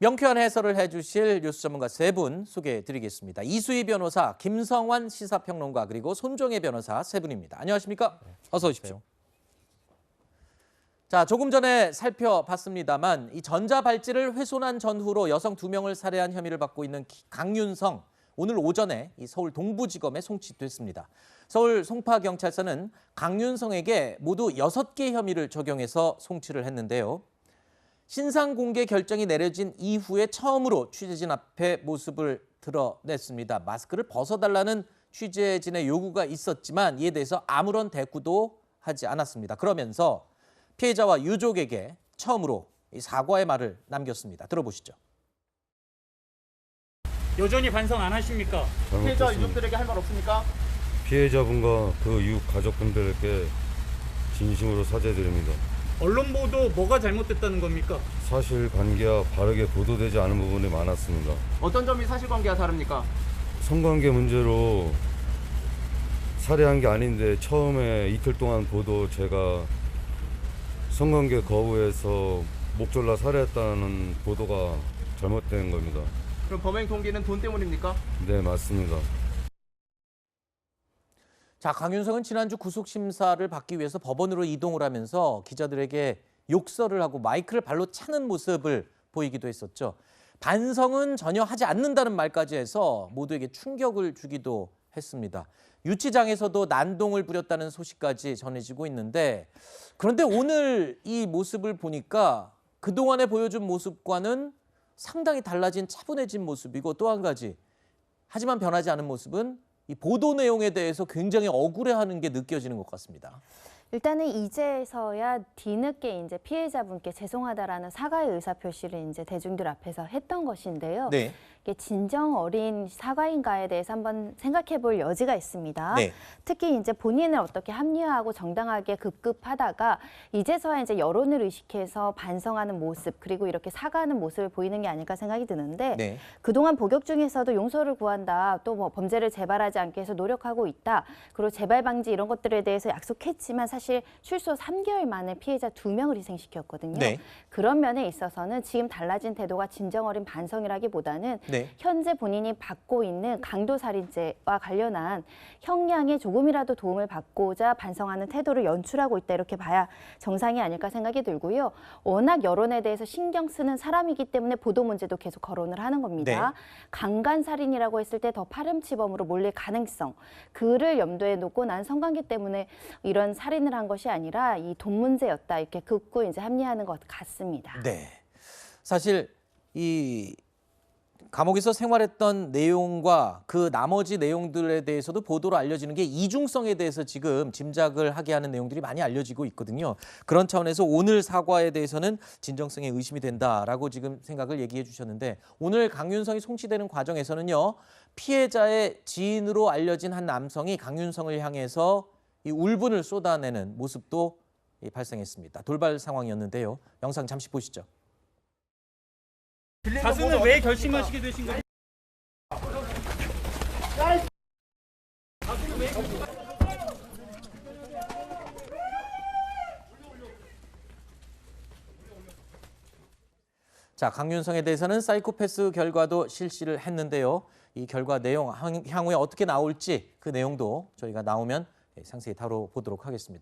명쾌한 해설을 해주실 뉴스 전문가 세 분 소개해드리겠습니다. 이수희 변호사, 김성환 시사평론가, 그리고 손종혜 변호사 세 분입니다. 안녕하십니까? 어서 오십시오. 자, 조금 전에 살펴봤습니다만 이 전자발찌를 훼손한 전후로 여성 2명을 살해한 혐의를 받고 있는 강윤성, 오늘 오전에 이 서울 동부지검에 송치됐습니다. 서울 송파경찰서는 강윤성에게 모두 6개 혐의를 적용해서 송치를 했는데요. 신상 공개 결정이 내려진 이후에 처음으로 취재진 앞에 모습을 드러냈습니다. 마스크를 벗어달라는 취재진의 요구가 있었지만 이에 대해서 아무런 대꾸도 하지 않았습니다. 그러면서 피해자와 유족에게 처음으로 사과의 말을 남겼습니다. 들어보시죠. 여전히 반성 안 하십니까? 피해자 유족들에게 할 말 없습니까? 피해자분과 그 이웃 가족분들께 진심으로 사죄드립니다. 언론 보도 뭐가 잘못됐다는 겁니까? 사실관계와 바르게 보도되지 않은 부분이 많았습니다. 어떤 점이 사실관계와 다릅니까? 성관계 문제로 살해한 게 아닌데 처음에 이틀 동안 보도 제가 성관계 거부해서 목졸라 살해했다는 보도가 잘못된 겁니다. 그럼 범행 동기는 돈 때문입니까? 네, 맞습니다. 자, 강윤성은 지난주 구속심사를 받기 위해서 법원으로 이동을 하면서 기자들에게 욕설을 하고 마이크를 발로 차는 모습을 보이기도 했었죠. 반성은 전혀 하지 않는다는 말까지 해서 모두에게 충격을 주기도 했습니다. 유치장에서도 난동을 부렸다는 소식까지 전해지고 있는데, 그런데 오늘 이 모습을 보니까 그동안에 보여준 모습과는 상당히 달라진 차분해진 모습이고, 또 한 가지 하지만 변하지 않은 모습은 이 보도 내용에 대해서 굉장히 억울해하는 게 느껴지는 것 같습니다. 일단은 이제서야 뒤늦게 이제 피해자분께 죄송하다라는 사과의 의사표시를 이제 대중들 앞에서 했던 것인데요. 네. 이게 진정 어린 사과인가에 대해서 한번 생각해 볼 여지가 있습니다. 네. 특히 이제 본인을 어떻게 합리화하고 정당하게 급급하다가 이제서야 이제 여론을 의식해서 반성하는 모습, 그리고 이렇게 사과하는 모습을 보이는 게 아닐까 생각이 드는데, 네. 그동안 복역 중에서도 용서를 구한다, 또 뭐 범죄를 재발하지 않게 해서 노력하고 있다, 그리고 재발 방지 이런 것들에 대해서 약속했지만 사실 출소 3개월 만에 피해자 2명을 희생시켰거든요. 네. 그런 면에 있어서는 지금 달라진 태도가 진정 어린 반성이라기보다는 네. 현재 본인이 받고 있는 강도살인죄와 관련한 형량에 조금이라도 도움을 받고자 반성하는 태도를 연출하고 있다, 이렇게 봐야 정상이 아닐까 생각이 들고요. 워낙 여론에 대해서 신경 쓰는 사람이기 때문에 보도 문제도 계속 거론을 하는 겁니다. 네. 강간살인이라고 했을 때 더 파렴치범으로 몰릴 가능성, 그를 염두에 놓고 난 성관계 때문에 이런 살인을 한 것이 아니라 이 돈 문제였다, 이렇게 극구 이제 합리화하는 것 같습니다. 네. 사실 이 감옥에서 생활했던 내용과 그 나머지 내용들에 대해서도 보도로 알려지는 게 이중성에 대해서 지금 짐작을 하게 하는 내용들이 많이 알려지고 있거든요. 그런 차원에서 오늘 사과에 대해서는 진정성에 의심이 된다라고 지금 생각을 얘기해 주셨는데, 오늘 강윤성이 송치되는 과정에서는요, 피해자의 지인으로 알려진 한 남성이 강윤성을 향해서 이 울분을 쏟아내는 모습도 발생했습니다. 돌발 상황이었는데요. 영상 잠시 보시죠. 가수는 왜 결심하시게 되신 거죠? 자, 강윤성에 대해서는 사이코패스 결과도 실시를 했는데요. 이 결과 내용 향후에 어떻게 나올지 그 내용도 저희가 나오면 상세히 다뤄보도록 하겠습니다.